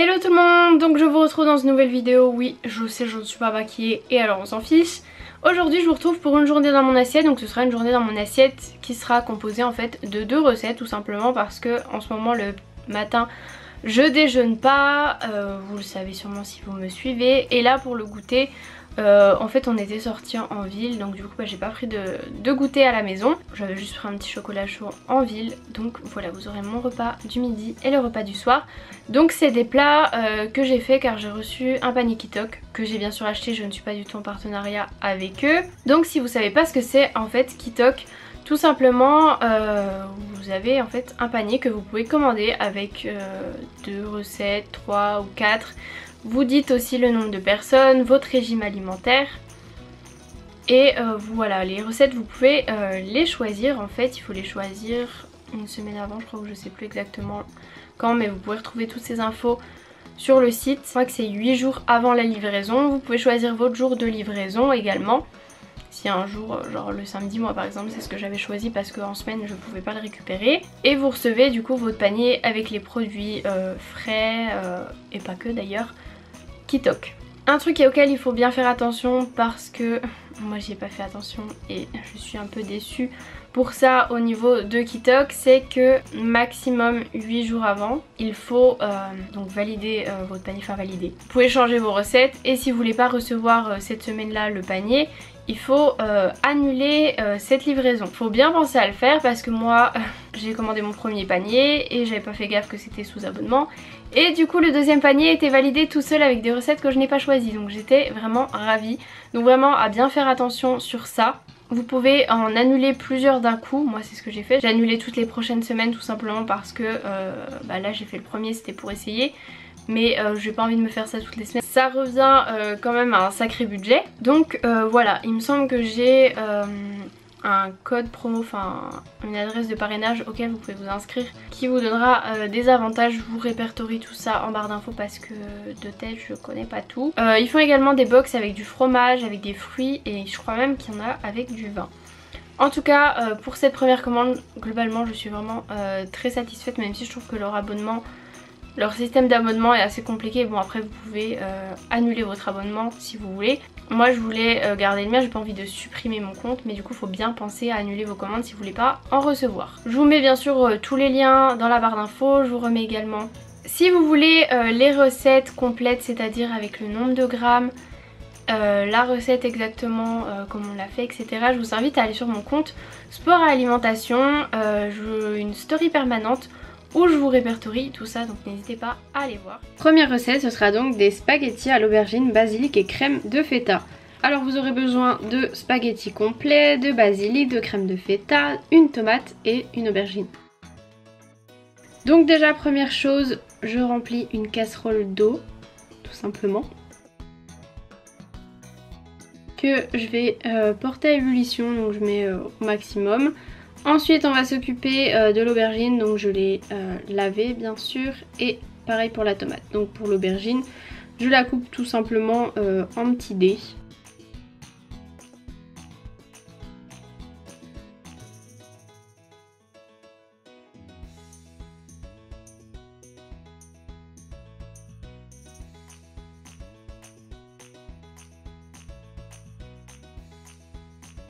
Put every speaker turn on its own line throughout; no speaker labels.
Hello tout le monde, donc je vous retrouve dans une nouvelle vidéo. Oui, je sais, je ne suis pas maquillée et alors on s'en fiche. Aujourd'hui je vous retrouve pour une journée dans mon assiette, donc ce sera une journée dans mon assiette qui sera composée en fait de 2 recettes tout simplement parce que en ce moment le matin je déjeune pas, vous le savez sûrement si vous me suivez. Et là pour le goûter, en fait on était sortis en ville, donc du coup j'ai pas pris de goûter à la maison. J'avais juste pris un petit chocolat chaud en ville, donc voilà, vous aurez mon repas du midi et le repas du soir. Donc c'est des plats que j'ai fait car j'ai reçu un panier Kitok que j'ai bien sûr acheté, je ne suis pas du tout en partenariat avec eux. Donc si vous savez pas ce que c'est en fait Kitok, tout simplement vous avez en fait un panier que vous pouvez commander avec 2 recettes, 3 ou 4. Vous dites aussi le nombre de personnes, votre régime alimentaire. Et voilà, les recettes vous pouvez les choisir. En fait il faut les choisir une semaine avant, je crois, que je sais plus exactement quand, mais vous pouvez retrouver toutes ces infos sur le site. Je crois que c'est 8 jours avant la livraison. Vous pouvez choisir votre jour de livraison également. Si un jour, genre le samedi, moi par exemple, c'est ce que j'avais choisi parce qu'en semaine je pouvais pas le récupérer. Et vous recevez du coup votre panier avec les produits frais et pas que d'ailleurs, Kitok. Un truc auquel il faut bien faire attention parce que moi j'y ai pas fait attention et je suis un peu déçue pour ça au niveau de Kitok, c'est que maximum 8 jours avant il faut donc valider votre panier, enfin valider. Vous pouvez changer vos recettes et si vous voulez pas recevoir cette semaine là le panier, il faut annuler cette livraison. Faut bien penser à le faire parce que moi j'ai commandé mon premier panier et j'avais pas fait gaffe que c'était sous abonnement. Et du coup le deuxième panier était validé tout seul avec des recettes que je n'ai pas choisies. Donc j'étais vraiment ravie. Donc vraiment à bien faire attention sur ça. Vous pouvez en annuler plusieurs d'un coup, moi c'est ce que j'ai fait. J'ai annulé toutes les prochaines semaines tout simplement parce que là j'ai fait le premier, c'était pour essayer. Mais j'ai pas envie de me faire ça toutes les semaines. Ça revient quand même à un sacré budget. Donc voilà, il me semble que j'ai un code promo, enfin une adresse de parrainage auquel vous pouvez vous inscrire qui vous donnera des avantages. Je vous répertorie tout ça en barre d'infos parce que de tête je connais pas tout. Ils font également des box avec du fromage, avec des fruits et je crois même qu'il y en a avec du vin. En tout cas pour cette première commande, globalement je suis vraiment très satisfaite, même si je trouve que leur système d'abonnement est assez compliqué. Bon après vous pouvez annuler votre abonnement si vous voulez. Moi je voulais garder le mien, j'ai pas envie de supprimer mon compte, mais du coup il faut bien penser à annuler vos commandes si vous voulez pas en recevoir. Je vous mets bien sûr tous les liens dans la barre d'infos, je vous remets également. Si vous voulez les recettes complètes, c'est-à-dire avec le nombre de grammes, la recette exactement comme on l'a fait, etc. je vous invite à aller sur mon compte Sport et Alimentation, j'ai une story permanente où je vous répertorie tout ça, donc n'hésitez pas à aller voir. Première recette, ce sera donc des spaghettis à l'aubergine, basilic et crème de feta. Alors vous aurez besoin de spaghettis complets, de basilic, de crème de feta, une tomate et une aubergine. Donc déjà première chose, je remplis une casserole d'eau, tout simplement, que je vais porter à ébullition, donc je mets au maximum. Ensuite on va s'occuper de l'aubergine, donc je l'ai lavée bien sûr, et pareil pour la tomate. Donc pour l'aubergine je la coupe tout simplement en petits dés.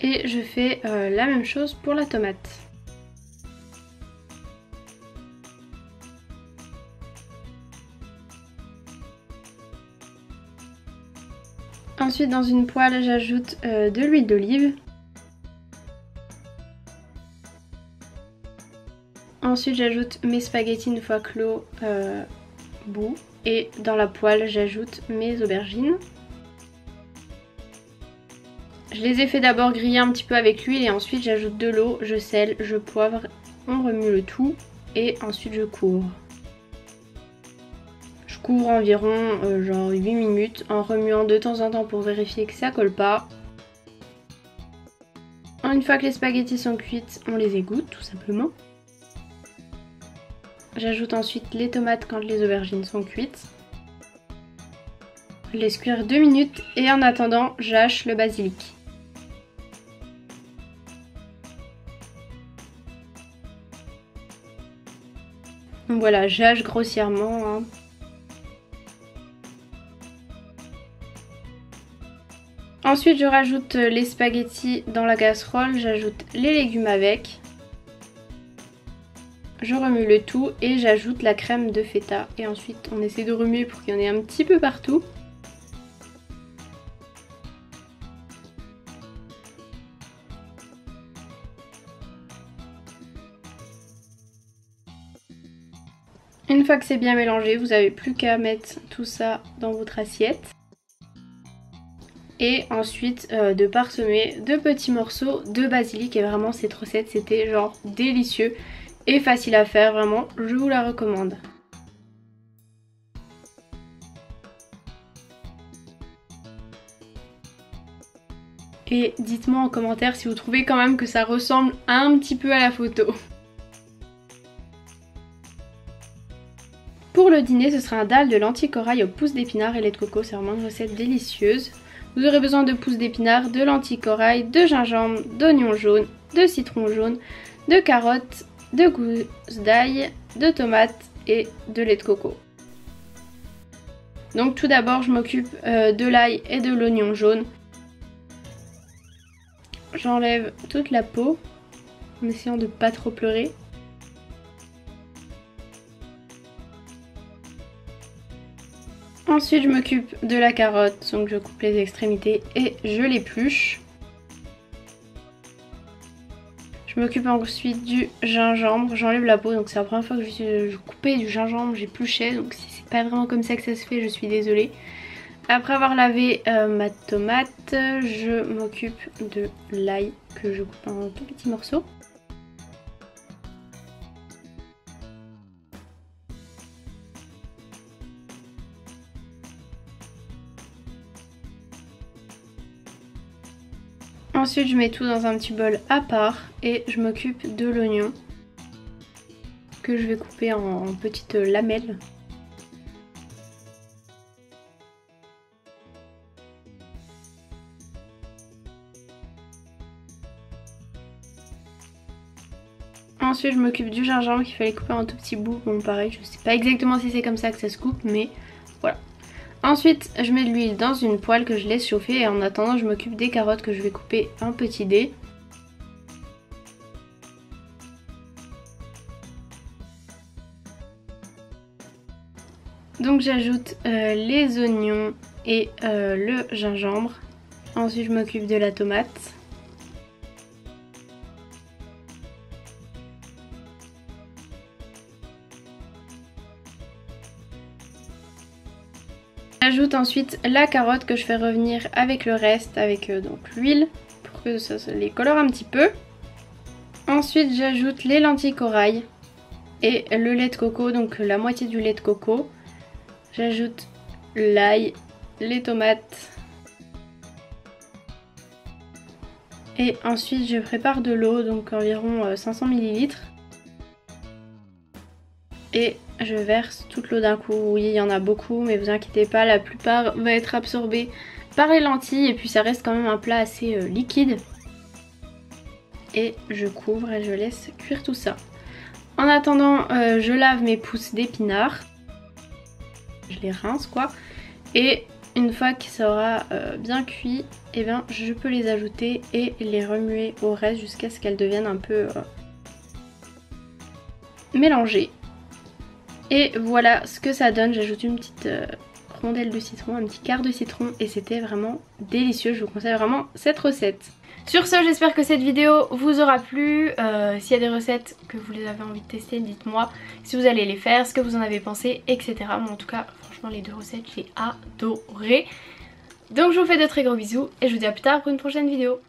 Et je fais la même chose pour la tomate. Ensuite dans une poêle j'ajoute de l'huile d'olive. Ensuite j'ajoute mes spaghettis une fois que l'eau bout. Et dans la poêle j'ajoute mes aubergines. Je les ai fait d'abord griller un petit peu avec l'huile et ensuite j'ajoute de l'eau, je sèle, je poivre, on remue le tout et ensuite je couvre. Je couvre environ genre 8 minutes en remuant de temps en temps pour vérifier que ça colle pas. Une fois que les spaghettis sont cuites, on les égoutte tout simplement. J'ajoute ensuite les tomates quand les aubergines sont cuites. Je laisse cuire 2 minutes et en attendant j'hache le basilic. Donc voilà, j'hache grossièrement. Ensuite je rajoute les spaghettis dans la casserole, j'ajoute les légumes avec. Je remue le tout et j'ajoute la crème de feta. Et ensuite on essaie de remuer pour qu'il y en ait un petit peu partout. Une fois que c'est bien mélangé, vous n'avez plus qu'à mettre tout ça dans votre assiette. Et ensuite de parsemer de petits morceaux de basilic. Et vraiment cette recette c'était genre délicieux et facile à faire, vraiment je vous la recommande. Et dites-moi en commentaire si vous trouvez quand même que ça ressemble un petit peu à la photo. Pour le dîner, ce sera un dalle de lentilles corail aux pousses d'épinards et lait de coco. C'est vraiment une recette délicieuse. Vous aurez besoin de pousses d'épinards, de lentilles corail, de gingembre, d'oignons jaunes, de citron jaune, de carottes, de gousses d'ail, de tomates et de lait de coco. Donc tout d'abord je m'occupe de l'ail et de l'oignon jaune. J'enlève toute la peau en essayant de pas trop pleurer. Ensuite je m'occupe de la carotte, donc je coupe les extrémités et je l'épluche. Je m'occupe ensuite du gingembre, j'enlève la peau, donc c'est la première fois que je coupais du gingembre, j'épluchais, donc si c'est pas vraiment comme ça que ça se fait, je suis désolée. Après avoir lavé ma tomate, je m'occupe de l'ail que je coupe en tout petits morceaux. Ensuite je mets tout dans un petit bol à part et je m'occupe de l'oignon que je vais couper en petites lamelles. Ensuite je m'occupe du gingembre qu'il fallait couper en tout petits bouts. Bon pareil, je sais pas exactement si c'est comme ça que ça se coupe, mais voilà. Ensuite je mets de l'huile dans une poêle que je laisse chauffer et en attendant je m'occupe des carottes que je vais couper en petits dés. Donc j'ajoute les oignons et le gingembre. Ensuite je m'occupe de la tomate. J'ajoute ensuite la carotte que je fais revenir avec le reste, avec donc l'huile, pour que ça les colore un petit peu. Ensuite j'ajoute les lentilles corail et le lait de coco, donc la moitié du lait de coco. J'ajoute l'ail, les tomates. Et ensuite je prépare de l'eau, donc environ 500 ml. Et je verse toute l'eau d'un coup. Oui, il y en a beaucoup, mais vous inquiétez pas, la plupart va être absorbée par les lentilles. Et puis ça reste quand même un plat assez liquide. Et je couvre et je laisse cuire tout ça. En attendant, je lave mes pousses d'épinards. Je les rince quoi. Et une fois que ça aura bien cuit, eh bien, je peux les ajouter et les remuer au reste jusqu'à ce qu'elles deviennent un peu mélangées. Et voilà ce que ça donne. J'ajoute une petite rondelle de citron, un petit quart de citron et c'était vraiment délicieux. Je vous conseille vraiment cette recette. Sur ce, j'espère que cette vidéo vous aura plu. S'il y a des recettes que vous les avez envie de tester, dites-moi si vous allez les faire, ce que vous en avez pensé, etc. Moi en tout cas, franchement les deux recettes, j'ai adoré. Donc je vous fais de très gros bisous et je vous dis à plus tard pour une prochaine vidéo.